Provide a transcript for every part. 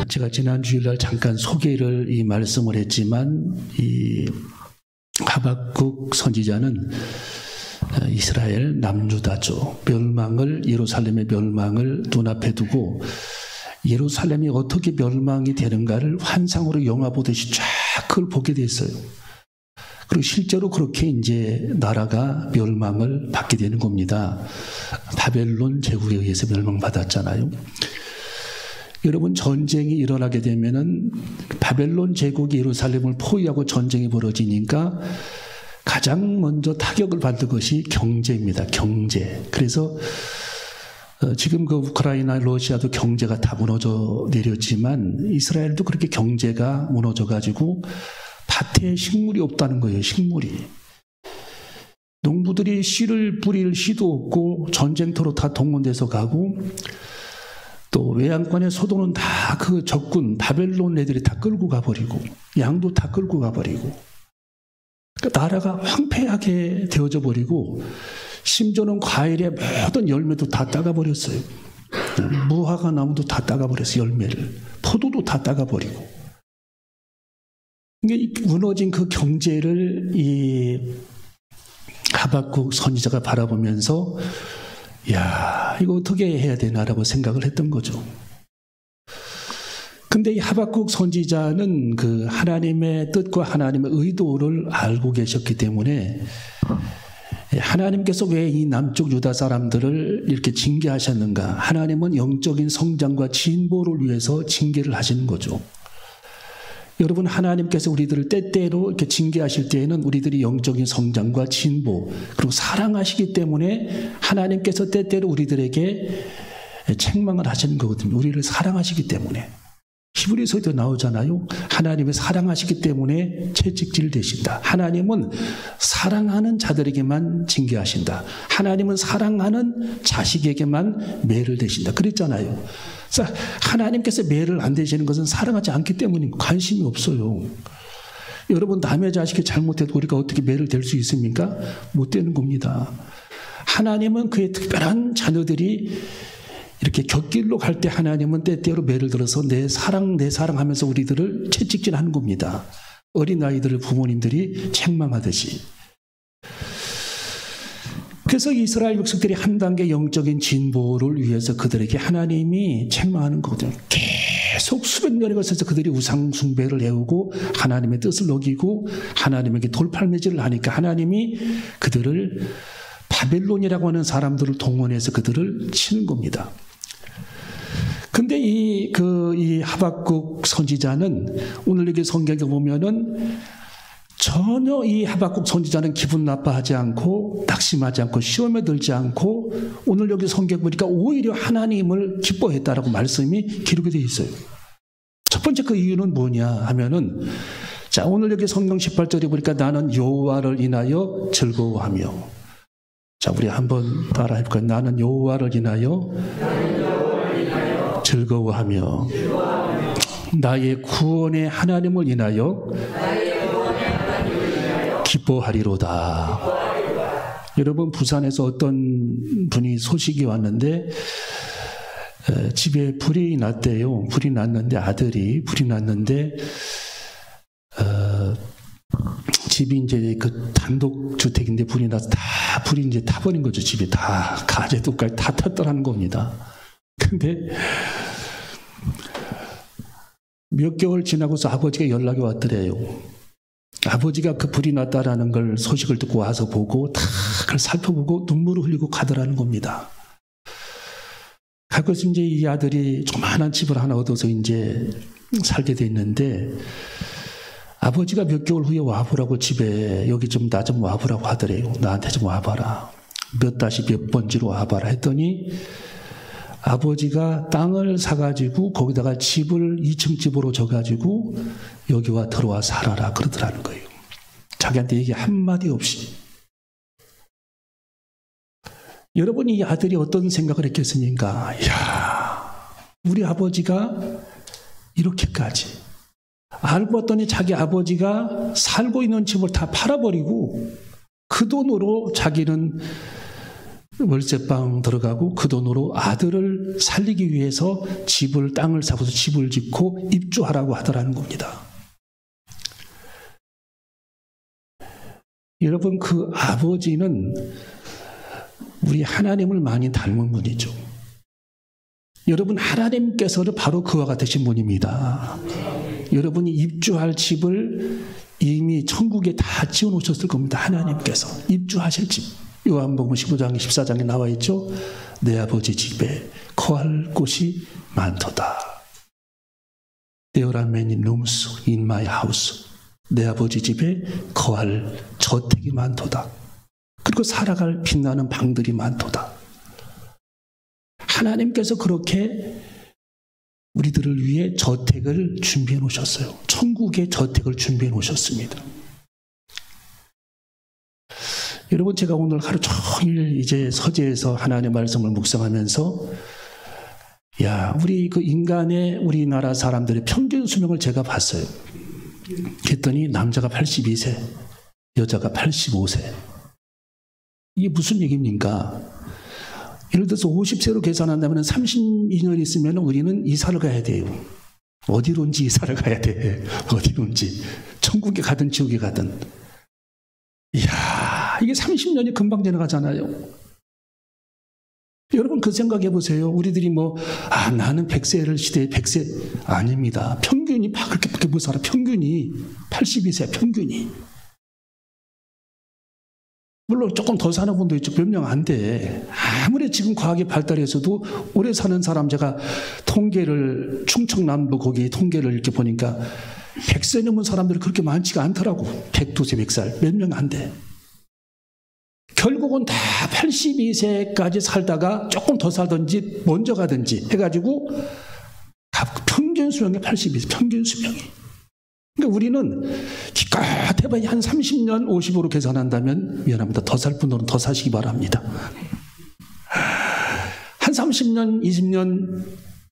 제가 지난 주일날 잠깐 소개를 이 말씀을 했지만 이 하박국 선지자는 이스라엘 남유다죠. 예루살렘의 멸망을 눈앞에 두고 예루살렘이 어떻게 멸망이 되는가를 환상으로 영화 보듯이 쫙 그걸 보게 됐어요. 그리고 실제로 그렇게 이제 나라가 멸망을 받게 되는 겁니다. 바벨론 제국에 의해서 멸망받았잖아요. 여러분, 전쟁이 일어나게 되면은 바벨론 제국이 예루살렘을 포위하고 전쟁이 벌어지니까 가장 먼저 타격을 받는 것이 경제입니다. 경제. 그래서 지금 그 우크라이나, 러시아도 경제가 다 무너져 내렸지만 이스라엘도 그렇게 경제가 무너져 가지고 밭에 식물이 없다는 거예요. 식물이. 농부들이 씨를 뿌릴 씨도 없고 전쟁터로 다 동원돼서 가고 또 외양간의 소도는 다 그 적군 바벨론 애들이 다 끌고 가버리고 양도 다 끌고 가버리고 그러니까 나라가 황폐하게 되어져 버리고 심지어는 과일의 모든 열매도 다 따가버렸어요. 무화과 나무도 다 따가버렸어요. 열매를. 포도도 다 따가버리고. 무너진 그 경제를 이 하박국 선지자가 바라보면서 야, 이거 어떻게 해야 되나라고 생각을 했던 거죠. 근데 이 하박국 선지자는 그 하나님의 뜻과 하나님의 의도를 알고 계셨기 때문에 하나님께서 왜 이 남쪽 유다 사람들을 이렇게 징계하셨는가? 하나님은 영적인 성장과 진보를 위해서 징계를 하시는 거죠. 여러분, 하나님께서 우리들을 때때로 이렇게 징계하실 때에는 우리들이 영적인 성장과 진보 그리고 사랑하시기 때문에 하나님께서 때때로 우리들에게 책망을 하시는 거거든요. 우리를 사랑하시기 때문에. 히브리서에도 나오잖아요. 하나님을 사랑하시기 때문에 채찍질 되신다. 하나님은 사랑하는 자들에게만 징계하신다. 하나님은 사랑하는 자식에게만 매를 대신다. 그랬잖아요. 그래서 하나님께서 매를 안 대시는 것은 사랑하지 않기 때문에 관심이 없어요. 여러분, 남의 자식이 잘못해도 우리가 어떻게 매를 댈 수 있습니까? 못 되는 겁니다. 하나님은 그의 특별한 자녀들이 이렇게 곁길로 갈 때 하나님은 때때로 매를 들어서 내 사랑 하면서 우리들을 채찍질하는 겁니다. 어린아이들을 부모님들이 책망하듯이. 그래서 이스라엘 백성들이 한 단계 영적인 진보를 위해서 그들에게 하나님이 책망하는 거거든요. 계속 수백 년에 걸쳐서 그들이 우상 숭배를 해오고 하나님의 뜻을 어기고 하나님에게 돌팔매질을 하니까 하나님이 그들을 바벨론이라고 하는 사람들을 동원해서 그들을 치는 겁니다. 근데 이 하박국 선지자는 오늘 여기 성경에 보면은 전혀 이 하박국 선지자는 기분 나빠하지 않고 낙심하지 않고 시험에 들지 않고 오늘 여기 성경 보니까 오히려 하나님을 기뻐했다라고 말씀이 기록이 되어 있어요. 첫 번째 그 이유는 뭐냐 하면은 자, 오늘 여기 성경 18절에 보니까 나는 여호와를 인하여 즐거워하며 자, 우리 한번 따라 해볼까요? 나는 여호와를 인하여 즐거워하며 나의 구원의 하나님을 인하여 기뻐하리로다. 여러분, 부산에서 어떤 분이 소식이 왔는데 집에 불이 났대요. 불이 났는데 아들이 불이 났는데 집이 이제 그 단독 주택인데 불이 나서 다 불이 이제 타버린 거죠. 집에 다 가재도까지 다 탔더라는 겁니다. 근데 몇 개월 지나고서 아버지가 연락이 왔더래요. 아버지가 그 불이 났다라는 걸 소식을 듣고 와서 보고 다 그걸 살펴보고 눈물을 흘리고 가더라는 겁니다. 가끔씩 이제 이 아들이 조그만한 집을 하나 얻어서 이제 살게 됐는데 아버지가 몇 개월 후에 와보라고 집에 여기 좀 나 좀 와보라고 하더래요. 나한테 좀 와봐라. 몇 번지로 와봐라 했더니 아버지가 땅을 사가지고 거기다가 집을 2층 집으로 져가지고 여기와 들어와 살아라 그러더라는 거예요. 자기한테 얘기 한마디 없이. 여러분, 이 아들이 어떤 생각을 했겠습니까? 이야, 우리 아버지가 이렇게까지. 알고 봤더니 자기 아버지가 살고 있는 집을 다 팔아버리고 그 돈으로 자기는 월세방 들어가고 그 돈으로 아들을 살리기 위해서 땅을 사고서 집을 짓고 입주하라고 하더라는 겁니다. 여러분, 그 아버지는 우리 하나님을 많이 닮은 분이죠. 여러분, 하나님께서는 바로 그와 같으신 분입니다. 여러분이 입주할 집을 이미 천국에 다 지어놓으셨을 겁니다. 하나님께서 입주하실 집. 요한복음 15장 14장에 나와 있죠. 내 아버지 집에 거할 곳이 많도다. There are many rooms in my house. 내 아버지 집에 거할 저택이 많도다. 그리고 살아갈 빛나는 방들이 많도다. 하나님께서 그렇게 우리들을 위해 저택을 준비해 놓으셨어요. 천국의 저택을 준비해 놓으셨습니다. 여러분, 제가 오늘 하루 종일 이제 서재에서 하나님의 말씀을 묵상하면서 우리 그 인간의 우리나라 사람들의 평균 수명을 제가 봤어요. 그랬더니 남자가 82세, 여자가 85세. 이게 무슨 얘기입니까? 예를 들어서 50세로 계산한다면 32년 있으면 우리는 이사를 가야 돼요. 어디론지 이사를 가야 돼. 어디론지. 천국에 가든 지옥에 가든. 이야, 이게 30년이 금방 지나가잖아요. 여러분, 그 생각해 보세요. 우리들이 나는 100세를 시대에 100세. 아닙니다. 평균이 그렇게 못 살아. 평균이 82세, 평균이. 물론 조금 더 사는 분도 있죠. 몇 명 안 돼. 아무리 지금 과학이 발달해서도 오래 사는 사람, 제가 통계를, 충청남도 거기 통계를 이렇게 보니까 100세 넘은 사람들이 그렇게 많지가 않더라고. 102세, 100살. 몇 명 안 돼. 결국은 다 82세까지 살다가 조금 더 살든지 먼저 가든지 해가지고 평균 수명이 82세, 평균 수명이. 그러니까 우리는 기껏해봐야 한 30년 50으로 계산한다면 미안합니다. 더 살 분들은 더 사시기 바랍니다. 한 30년 20년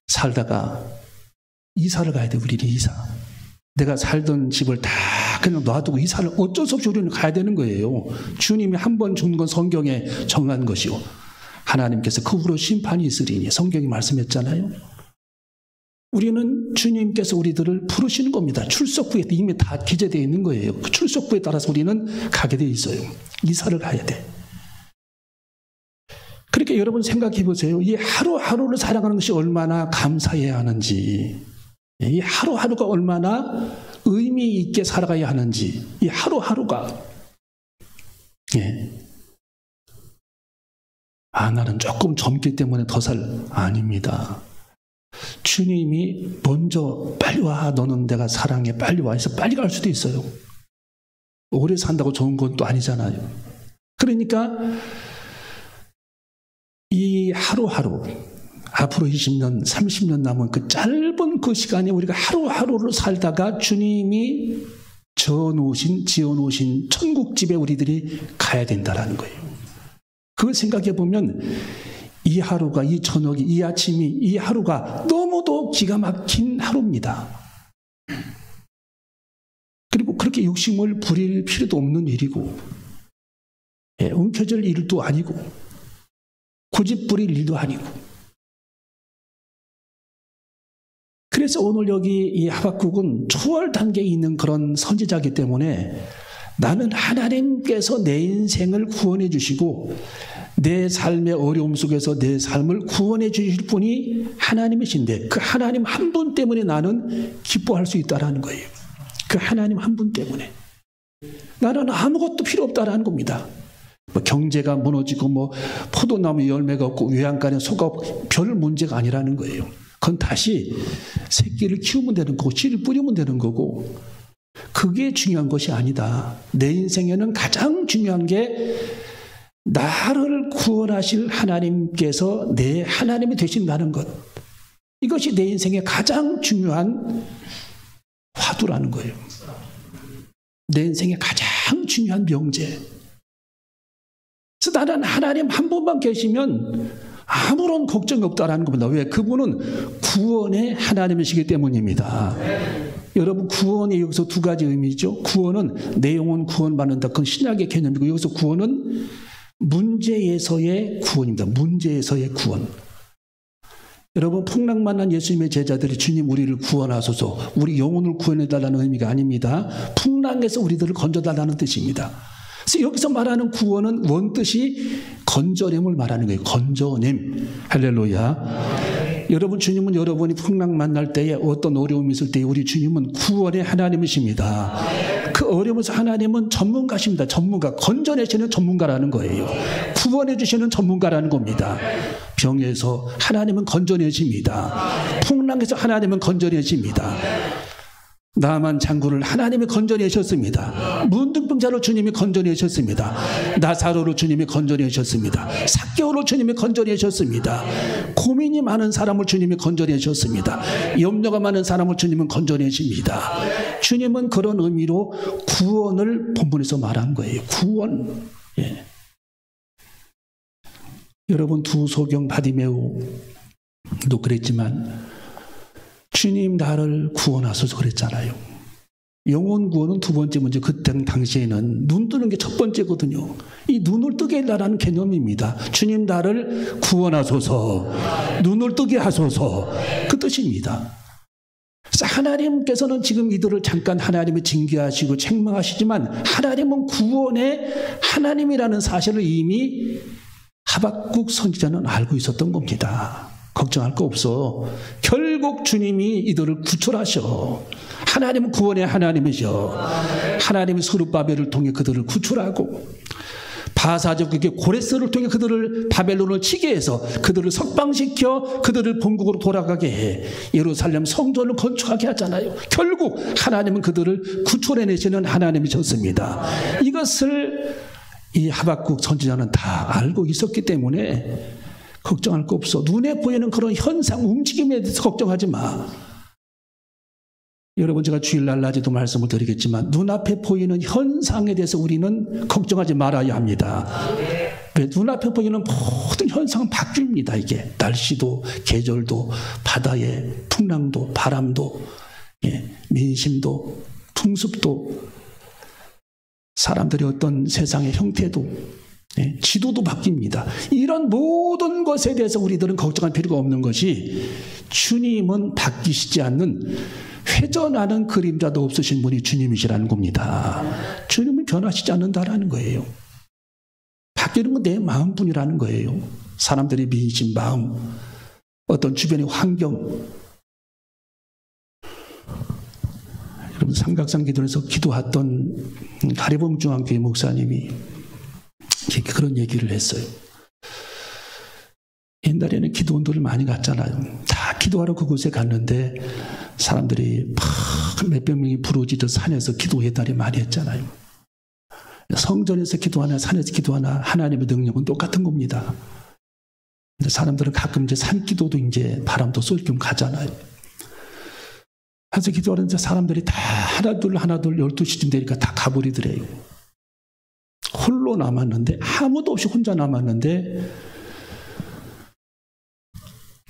살다가 이사를 가야 돼. 우리는 이사. 내가 살던 집을 다 그냥 놔두고 이사를 어쩔 수 없이 우리는 가야 되는 거예요. 주님이 한 번 죽는 건 성경에 정한 것이요, 하나님께서 그 후로 심판이 있으리니 성경이 말씀했잖아요. 우리는 주님께서 우리들을 부르시는 겁니다. 출석부에 이미 다 기재되어 있는 거예요. 그 출석부에 따라서 우리는 가게 되어 있어요. 이사를 가야 돼. 그렇게 여러분 생각해 보세요. 이 하루하루를 살아가는 것이 얼마나 감사해야 하는지, 이 하루하루가 얼마나 의미 있게 살아가야 하는지, 이 하루하루가. 나는 조금 젊기 때문에 더 아닙니다. 주님이 먼저 빨리 와, 너는 내가 사랑해, 빨리 와 해서 빨리 갈 수도 있어요. 오래 산다고 좋은 건 또 아니잖아요. 그러니까 이 하루하루, 앞으로 20년, 30년 남은 그 짧은 그 시간에 우리가 하루하루를 살다가 주님이 지어놓으신 천국집에 우리들이 가야 된다라는 거예요. 그걸 생각해 보면 이 하루가, 이 저녁이, 이 아침이, 이 하루가 너무도 기가 막힌 하루입니다. 그리고 그렇게 욕심을 부릴 필요도 없는 일이고, 움켜질 일도 아니고, 고집 부릴 일도 아니고. 그래서 오늘 여기 이 하박국은 초월 단계에 있는 그런 선지자이기 때문에 나는 하나님께서 내 인생을 구원해 주시고 내 삶의 어려움 속에서 내 삶을 구원해 주실 분이 하나님이신데 그 하나님 한 분 때문에 나는 기뻐할 수 있다는 거예요. 그 하나님 한 분 때문에. 나는 아무것도 필요 없다는 겁니다. 경제가 무너지고 포도나무 열매가 없고 외양간에 소가 없고 별 문제가 아니라는 거예요. 그건 다시 새끼를 키우면 되는 거고 씨를 뿌리면 되는 거고 그게 중요한 것이 아니다. 내 인생에는 가장 중요한 게 나를 구원하실 하나님께서 내 하나님이 되신다는 것. 이것이 내 인생의 가장 중요한 화두라는 거예요. 내 인생의 가장 중요한 명제. 그래서 나는 하나님 한 분만 계시면 아무런 걱정이 없다라는 겁니다. 왜? 그분은 구원의 하나님이시기 때문입니다. 여러분, 구원이 여기서 두 가지 의미죠. 구원은 내 영혼 구원받는다. 그건 신약의 개념이고 여기서 구원은 문제에서의 구원입니다. 문제에서의 구원. 여러분, 풍랑 만난 예수님의 제자들이 주님 우리를 구원하소서, 우리 영혼을 구원해달라는 의미가 아닙니다. 풍랑에서 우리들을 건져달라는 뜻입니다. 그래서 여기서 말하는 구원은 원뜻이 건져냄을 말하는 거예요. 건져냄. 할렐루야. 여러분, 주님은 여러분이 풍랑 만날 때에 어떤 어려움이 있을 때에 우리 주님은 구원의 하나님이십니다. 그 어려움에서 하나님은 전문가십니다. 전문가. 건져내시는 전문가라는 거예요. 구원해 주시는 전문가라는 겁니다. 병에서 하나님은 건져내십니다. 풍랑에서 하나님은 건져내십니다. 나만 장군을 하나님이 건져내셨습니다. 문둥병자로 주님이 건져내셨습니다. 나사로로 주님이 건져내셨습니다. 삭개오로 주님이 건져내셨습니다. 고민이 많은 사람을 주님이 건져내셨습니다. 염려가 많은 사람을 주님은 건져내십니다. 주님은 그런 의미로 구원을 본문에서 말한 거예요. 구원. 예. 여러분, 두 소경 바디메오도 그랬지만 주님 나를 구원하소서 그랬잖아요. 영혼 구원은 두 번째 문제. 그때 당시에는 눈 뜨는 게 첫 번째거든요. 이 눈을 뜨게 해달라는 개념입니다. 주님 나를 구원하소서, 눈을 뜨게 하소서, 그 뜻입니다. 그래서 하나님께서는 지금 이들을 잠깐 하나님이 징계하시고 책망하시지만 하나님은 구원의 하나님이라는 사실을 이미 하박국 선지자는 알고 있었던 겁니다. 걱정할 거 없어. 결국 주님이 이들을 구출하셔. 하나님은 구원의 하나님이셔. 하나님이 스룹바벨을 통해 그들을 구출하고 바사적에게 고레스를 통해 그들을 바벨론을 치게 해서 그들을 석방시켜 그들을 본국으로 돌아가게 해 예루살렘 성전을 건축하게 하잖아요. 결국 하나님은 그들을 구출해내시는 하나님이셨습니다. 이것을 이 하박국 선지자는 다 알고 있었기 때문에 걱정할 거 없어. 눈에 보이는 그런 현상, 움직임에 대해서 걱정하지 마. 여러분, 제가 주일날 낮에도 말씀을 드리겠지만 눈앞에 보이는 현상에 대해서 우리는 걱정하지 말아야 합니다. 왜? 눈앞에 보이는 모든 현상은 바뀝니다. 이게 날씨도 계절도 바다의 풍랑도 바람도 민심도 풍습도 사람들의 어떤 세상의 형태도 지도도 바뀝니다. 이런 모든 것에 대해서 우리들은 걱정할 필요가 없는 것이 주님은 바뀌시지 않는 회전하는 그림자도 없으신 분이 주님이시라는 겁니다. 주님은 변하시지 않는다라는 거예요. 바뀌는 건 내 마음뿐이라는 거예요. 사람들의 민심, 마음, 어떤 주변의 환경. 여러분, 삼각산 기도에서 기도했던 가리봉 중앙교회 목사님이 그런 얘기를 했어요. 옛날에는 기도원들을 많이 갔잖아요. 다 기도하러 그곳에 갔는데 사람들이 몇백 명이 부르짖어 산에서 기도회 날이 많이 했잖아요. 성전에서 기도하나 산에서 기도하나 하나님의 능력은 똑같은 겁니다. 근데 사람들은 가끔 이제 산기도도 이제 바람도 쏠 겸 가잖아요. 그래서 기도하는데 사람들이 다 하나둘 12시쯤 되니까 다 가버리더래요. 홀로 남았는데, 아무도 없이 혼자 남았는데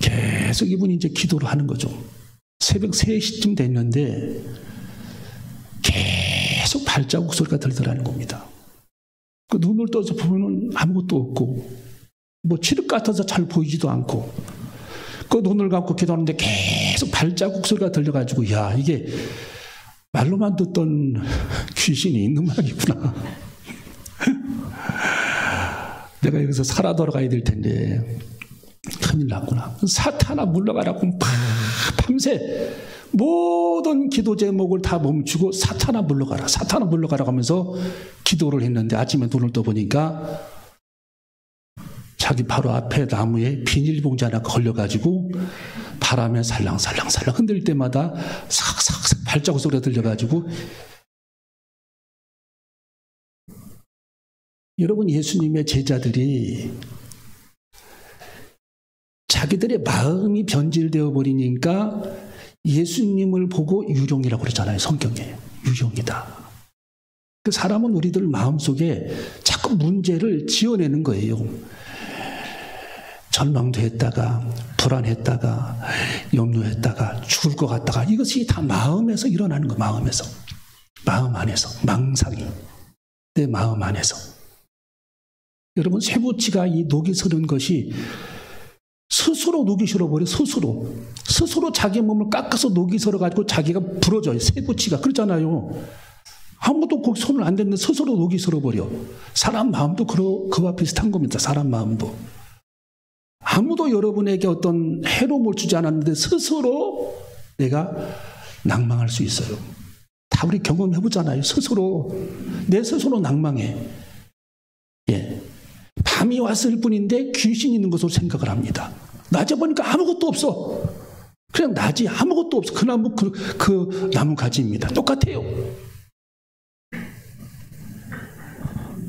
계속 이분이 이제 기도를 하는 거죠. 새벽 3시쯤 됐는데 계속 발자국 소리가 들더라는 겁니다. 그 눈을 떠서 보면은 아무것도 없고 뭐 칠흑 같아서 잘 보이지도 않고 그 눈을 감고 기도하는데 계속 발자국 소리가 들려가지고 야, 이게 말로만 듣던 귀신이 있는 모양이구나. 내가 여기서 살아 돌아가야 될 텐데 큰일 났구나. 사탄아 물러가라고 밤새 모든 기도 제목을 다 멈추고 사탄아 물러가라, 사탄아 물러가라 하면서 기도를 했는데 아침에 눈을 떠보니까 자기 바로 앞에 나무에 비닐봉지 하나 걸려가지고 바람에 살랑살랑 흔들 때마다 삭삭삭 발자국 소리가 들려가지고 여러분, 예수님의 제자들이 자기들의 마음이 변질되어 버리니까 예수님을 보고 유령이라고 그러잖아요. 성경에. 유령이다. 그 사람은 우리들 마음속에 자꾸 문제를 지어내는 거예요. 절망도 했다가 불안했다가 염려했다가 죽을 것 같다가 이것이 다 마음에서 일어나는 거예요. 마음에서. 마음 안에서. 망상이. 내 마음 안에서. 여러분 쇠붙이가 이 녹이 서른 것이 스스로 녹이 슬어버려. 스스로 자기 몸을 깎아서 녹이 슬어가지고 자기가 부러져요. 쇠붙이가 그렇잖아요. 아무도 거기 손을 안 댔는데 스스로 녹이 슬어버려. 사람 마음도 그와 비슷한 겁니다. 사람 마음도. 아무도 여러분에게 어떤 해로움을 주지 않았는데 스스로 내가 낭망할 수 있어요. 다 우리 경험해보잖아요. 내 스스로 낭망해. 예. 밤이 왔을 뿐인데 귀신이 있는 것으로 생각을 합니다. 낮에 보니까 아무것도 없어. 그냥 낮이 아무것도 없어. 그 나무 가지입니다. 똑같아요.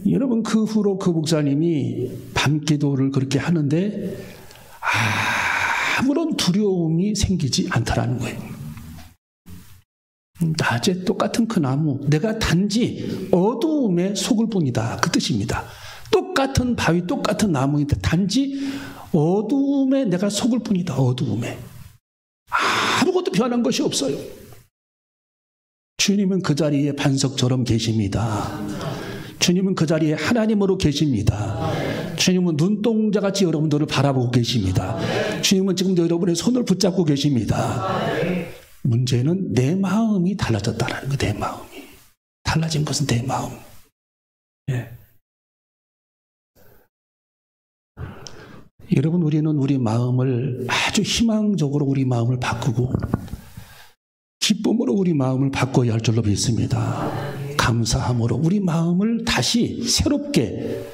여러분 그 후로 그 목사님이 밤기도를 그렇게 하는데 아무런 두려움이 생기지 않더라는 거예요. 낮에 똑같은 그 나무, 내가 단지 어두움에 속을 뿐이다. 그 뜻입니다. 똑같은 바위, 똑같은 나무인데 단지 어두움에 내가 속을 뿐이다. 어두움에. 아무것도 변한 것이 없어요. 주님은 그 자리에 반석처럼 계십니다. 주님은 그 자리에 하나님으로 계십니다. 주님은 눈동자같이 여러분들을 바라보고 계십니다. 주님은 지금도 여러분의 손을 붙잡고 계십니다. 문제는 내 마음이 달라졌다는 거예요. 내 마음이. 달라진 것은 내 마음. 예. 여러분 우리는 우리 마음을 아주 희망적으로 우리 마음을 바꾸고 기쁨으로 우리 마음을 바꿔야 할 줄로 믿습니다. 감사함으로 우리 마음을 다시 새롭게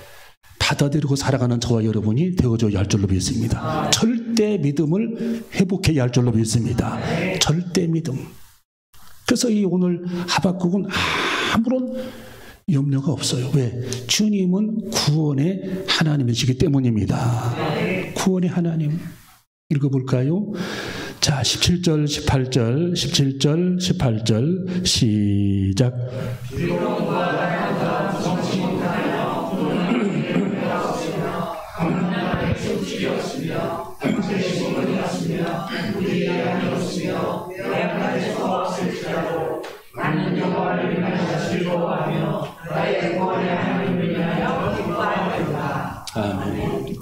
받아들이고 살아가는 저와 여러분이 되어줘야 할 줄로 믿습니다. 절대 믿음을 회복해야 할 줄로 믿습니다. 절대 믿음. 그래서 이 오늘 하박국은 아무런 염려가 없어요. 왜? 주님은 구원의 하나님이시기 때문입니다. 구원의 하나님. 읽어볼까요? 자, 17절, 18절, 17절, 18절 시작. 아멘.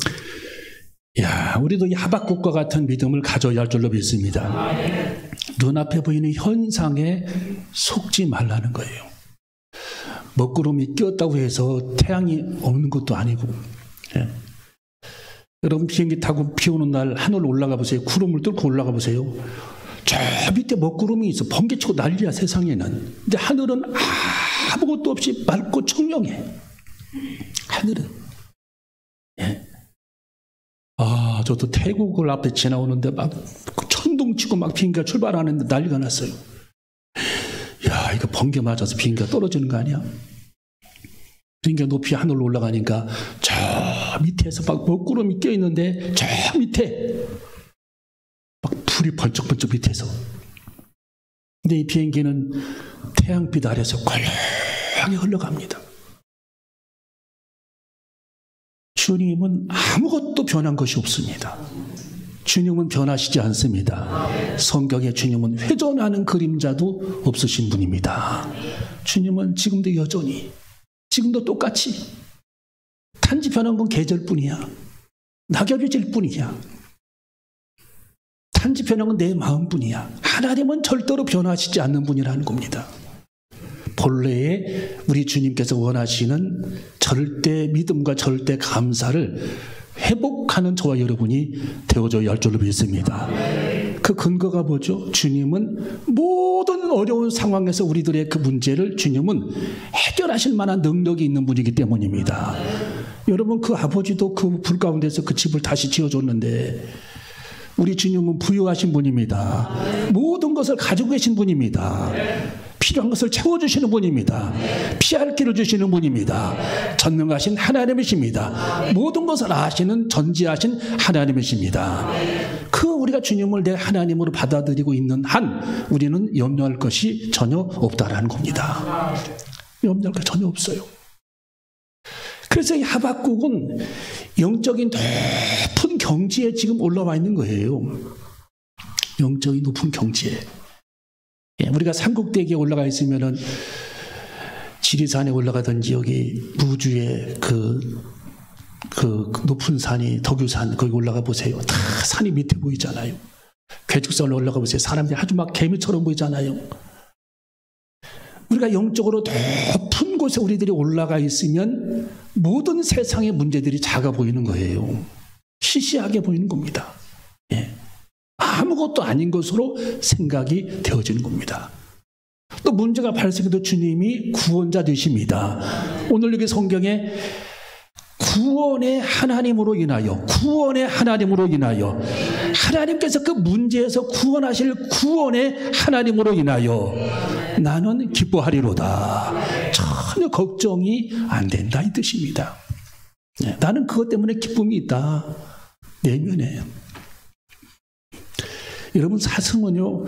야, 우리도 이 하박국과 같은 믿음을 가져야 할 줄로 믿습니다. 눈앞에 보이는 현상에 속지 말라는 거예요. 먹구름이 끼었다고 해서 태양이 없는 것도 아니고. 예. 여러분 비행기 타고 비 오는 날 하늘 올라가 보세요. 구름을 뚫고 올라가 보세요. 저 밑에 먹구름이 있어. 번개치고 난리야 세상에는. 근데 하늘은 아무것도 없이 맑고 청명해. 하늘은. 예. 저도 태국을 앞에 지나오는데 막 천둥치고 막 비행기가 출발하는데 난리가 났어요. 야, 이거 번개 맞아서 비행기가 떨어지는 거 아니야? 비행기가 높이 하늘로 올라가니까 저 밑에서 막 먹구름이 껴있는데 저 밑에 막 불이 번쩍번쩍 밑에서. 근데 이 비행기는 태양빛 아래서 고요하게 흘러갑니다. 주님은 아무것도 변한 것이 없습니다. 주님은 변하시지 않습니다. 성경에 주님은 회전하는 그림자도 없으신 분입니다. 주님은 지금도 여전히, 지금도 똑같이 단지 변한 건 계절뿐이야. 낙엽이 질 뿐이야. 단지 변한 건 내 마음뿐이야. 하나님은 절대로 변하시지 않는 분이라는 겁니다. 본래의 우리 주님께서 원하시는 절대 믿음과 절대 감사를 회복하는 저와 여러분이 되어줘야 할 줄로 믿습니다. 그 근거가 뭐죠? 주님은 모든 어려운 상황에서 우리들의 그 문제를 주님은 해결하실 만한 능력이 있는 분이기 때문입니다. 여러분 그 아버지도 그 불 가운데서 그 집을 다시 지어줬는데 우리 주님은 부유하신 분입니다. 모든 것을 가지고 계신 분입니다. 필요한 것을 채워주시는 분입니다. 피할 길을 주시는 분입니다. 전능하신 하나님이십니다. 모든 것을 아시는 전지하신 하나님이십니다. 그 우리가 주님을 내 하나님으로 받아들이고 있는 한 우리는 염려할 것이 전혀 없다라는 겁니다. 염려할 것이 전혀 없어요. 그래서 이 하박국은 영적인 높은 경지에 지금 올라와 있는 거예요. 영적인 높은 경지에. 우리가 삼국대기에 올라가 있으면은 지리산에 올라가든지 여기 무주의 그 그 높은 산이 덕유산 거기 올라가 보세요. 다 산이 밑에 보이잖아요. 괴축산으로 올라가 보세요. 사람들이 아주 막 개미처럼 보이잖아요. 우리가 영적으로 높은 곳에 우리들이 올라가 있으면 모든 세상의 문제들이 작아 보이는 거예요. 시시하게 보이는 겁니다. 예. 아무것도 아닌 것으로 생각이 되어지는 겁니다. 또 문제가 발생해도 주님이 구원자 되십니다. 오늘 여기 성경에 구원의 하나님으로 인하여 하나님께서 그 문제에서 구원하실 구원의 하나님으로 인하여 나는 기뻐하리로다. 전혀 걱정이 안 된다 이 뜻입니다. 나는 그것 때문에 기쁨이 있다. 내면에. 여러분 사슴은요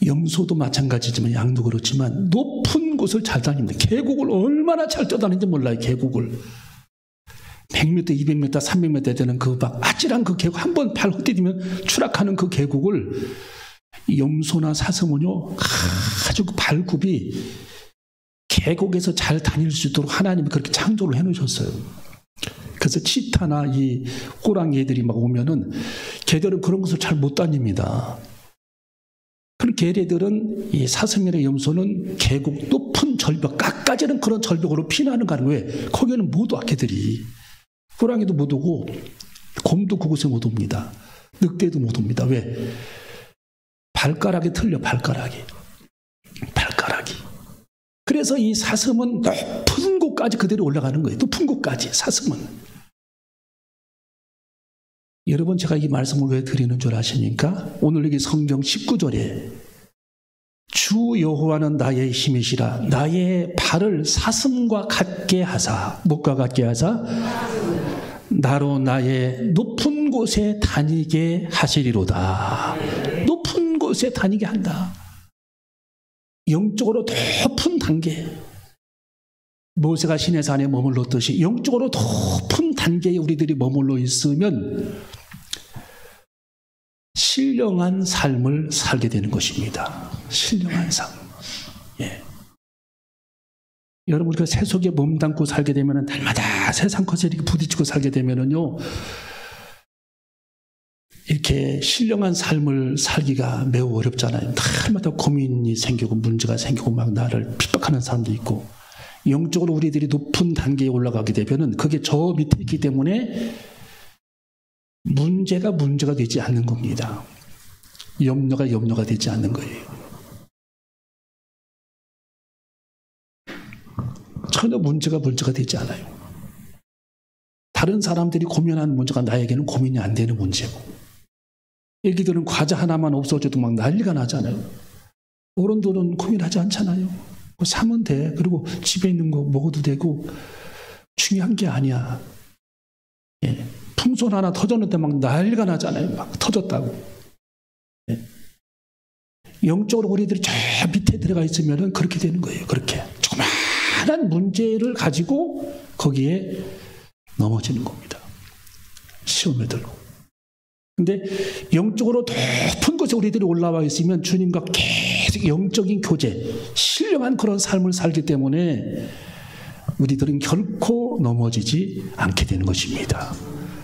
염소도 마찬가지지만 양도 그렇지만 높은 곳을 잘 다닙니다. 계곡을 얼마나 잘 떠다니는지 몰라요. 계곡을 100m, 200m, 300m 되는 그 막 아찔한 그 계곡 한 번 발 헛디디면 추락하는 그 계곡을 염소나 사슴은요 아주 그 발굽이 계곡에서 잘 다닐 수 있도록 하나님이 그렇게 창조를 해놓으셨어요. 그래서 치타나 이 호랑이 애들이 막 오면은 걔들은 그런 것을 잘 못 다닙니다. 그런 걔네들은 이 사슴이나 염소는 계곡 높은 절벽 깎아지는 그런 절벽으로 피난을 가는 거예요. 거기는 못 와 걔들이. 호랑이도 못 오고 곰도 그곳에 못 옵니다. 늑대도 못 옵니다. 왜? 발가락이 틀려. 발가락이. 그래서 이 사슴은 높은 곳까지 그대로 올라가는 거예요. 높은 곳까지 사슴은. 여러분 제가 이 말씀을 왜 드리는 줄 아십니까? 오늘 여기 성경 19절에 주 여호와는 나의 힘이시라 나의 발을 사슴과 같게 하사 목과 같게 하사 나로 나의 높은 곳에 다니게 하시리로다. 높은 곳에 다니게 한다. 영적으로 높은 단계. 모세가 시내산에 머물렀듯이 영적으로 높은 단계에 우리들이 머물러 있으면 신령한 삶을 살게 되는 것입니다. 신령한 삶. 예. 여러분 우리가 세속에 몸담고 살게 되면 날마다 세상 것에 이렇게 부딪히고 살게 되면은요 이렇게 신령한 삶을 살기가 매우 어렵잖아요. 날마다 고민이 생기고 문제가 생기고 막 나를 핍박하는 사람도 있고 영적으로 우리들이 높은 단계에 올라가게 되면은 그게 저 밑에 있기 때문에 문제가 되지 않는 겁니다. 염려가 되지 않는 거예요. 전혀 문제가 되지 않아요. 다른 사람들이 고민하는 문제가 나에게는 고민이 안 되는 문제고 애기들은 과자 하나만 없어져도 막 난리가 나잖아요. 어른들은 고민하지 않잖아요. 뭐 사면 돼. 그리고 집에 있는 거 먹어도 되고 중요한 게 아니야. 예. 풍선 하나 터졌는데 막 난리가 나잖아요. 막 터졌다고. 예. 영적으로 우리들이 저 밑에 들어가 있으면 그렇게 되는 거예요. 그렇게 조그마한 문제를 가지고 거기에 넘어지는 겁니다. 시험에 들고. 근데 영적으로 높은 곳에 우리들이 올라와 있으면 주님과 계속 영적인 교제, 신령한 그런 삶을 살기 때문에 우리들은 결코 넘어지지 않게 되는 것입니다.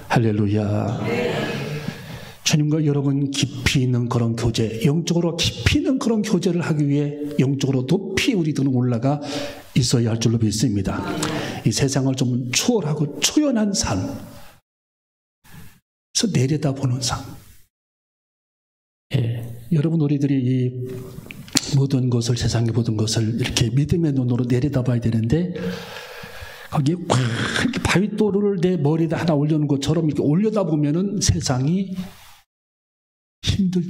할렐루야. 주님과 여러분 깊이 있는 그런 교제, 영적으로 깊이 있는 그런 교제를 하기 위해 영적으로 높이 우리들은 올라가 있어야 할 줄로 믿습니다. 이 세상을 좀 초월하고 초연한 삶, 그래서 내려다보는 삶. 예, 여러분 우리들이 이 모든 것을 세상의 모든 것을 이렇게 믿음의 눈으로 내려다봐야 되는데 거기에 꽉 이렇게 바윗돌을 내 머리에다 하나 올려놓은 것처럼 이렇게 올려다 보면은 세상이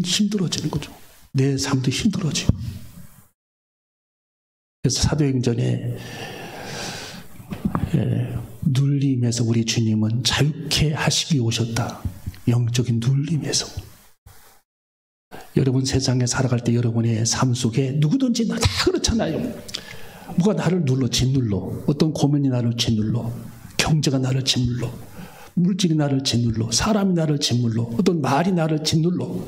힘들어지는 거죠. 내 삶도 힘들어지고. 그래서 사도행전에 눌림에서 우리 주님은 자유케 하시기 오셨다. 영적인 눌림에서. 여러분 세상에 살아갈 때 여러분의 삶 속에 누구든지 다 그렇잖아요. 뭐가 나를 짓눌러. 어떤 고민이 나를 짓눌러. 경제가 나를 짓눌러. 물질이 나를 짓눌러. 사람이 나를 짓눌러. 어떤 말이 나를 짓눌러.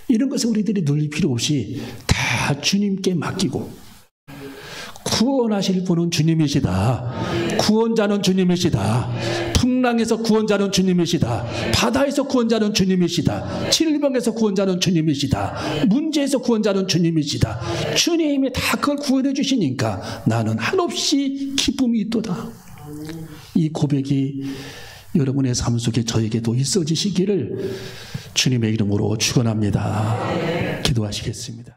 이런 것에 우리들이 눌릴 필요 없이 다 주님께 맡기고 구원하실 분은 주님이시다. 구원자는 주님이시다. 풍랑에서 구원자는 주님이시다. 바다에서 구원자는 주님이시다. 질병에서 구원자는 주님이시다. 문제에서 구원자는 주님이시다. 주님이 다 그걸 구원해 주시니까 나는 한없이 기쁨이 있도다. 이 고백이 여러분의 삶 속에 저에게도 있어지시기를 주님의 이름으로 축원합니다. 기도하시겠습니다.